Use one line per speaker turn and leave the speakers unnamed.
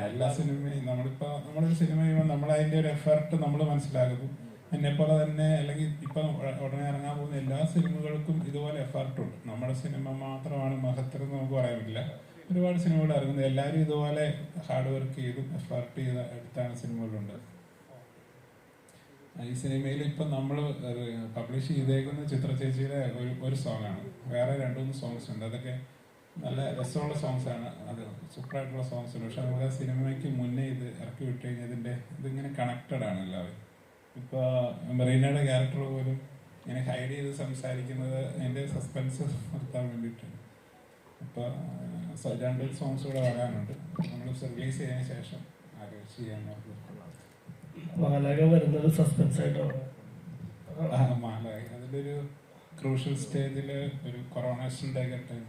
എല്ലാ സിനിമയും നമ്മളൊരു സിനിമ ചെയ്യുമ്പോൾ നമ്മളതിൻ്റെ ഒരു എഫർട്ട് നമ്മൾ മനസ്സിലാക്കുന്നു. എന്നെപ്പോലെ തന്നെ അല്ലെങ്കിൽ ഇപ്പം ഉടനെ ഇറങ്ങാൻ പോകുന്ന എല്ലാ സിനിമകൾക്കും ഇതുപോലെ എഫർട്ടുണ്ട്. നമ്മുടെ സിനിമ മാത്രമാണ് മഹത്തരം എന്ന് നമുക്ക് പറയാൻ പറ്റില്ല. ഒരുപാട് സിനിമകൾ ഇറങ്ങുന്നത് എല്ലാവരും ഇതുപോലെ ഹാർഡ് വർക്ക് ചെയ്തും എഫർട്ട് ചെയ്ത് എടുത്താണ് സിനിമകളുണ്ട്. ഈ സിനിമയിൽ ഇപ്പം നമ്മൾ പബ്ലിഷ് ചെയ്തേക്കുന്ന ചിത്ര ചേച്ചിയുടെ ഒരു സോങ്ങാണ്. വേറെ 2-3 സോങ്സ് ഉണ്ട്. അതൊക്കെ നല്ല രസമുള്ള സോങ്സ് ആണ്. അത് സൂപ്പറായിട്ടുള്ള സോങ്സ് ഉണ്ട്. പക്ഷെ നമുക്ക് ആ സിനിമയ്ക്ക് മുന്നേ ഇത് ഇറക്കി വിട്ട് കഴിഞ്ഞതിൻ്റെ ഇതിങ്ങനെ കണക്റ്റഡ് ആണ് എല്ലാവരും. ഇപ്പോൾ മെറീനയുടെ ക്യാരക്ടർ പോലും ഇങ്ങനെ ഹൈഡ് ചെയ്ത് സംസാരിക്കുന്നത് എൻ്റെ സസ്പെൻസ് നിർത്താൻ വേണ്ടിയിട്ടാണ്. ഇപ്പോൾ 2 സോങ്സ് കൂടെ വരാനുണ്ട്. നമ്മൾ റിലീസ് ചെയ്തതിന് ശേഷം ആലോചിച്ച് ചെയ്യാൻ നോക്കും.
മാലാഖ വരുന്നത് സസ്പെൻസ് ആയിട്ടാണ്.
മാലാഖ അതിലൊരു ക്രൂഷ്യൽ സ്റ്റേജിൽ ഒരു കൊറോണേഷൻ്റെ ഒക്കെ ടൈം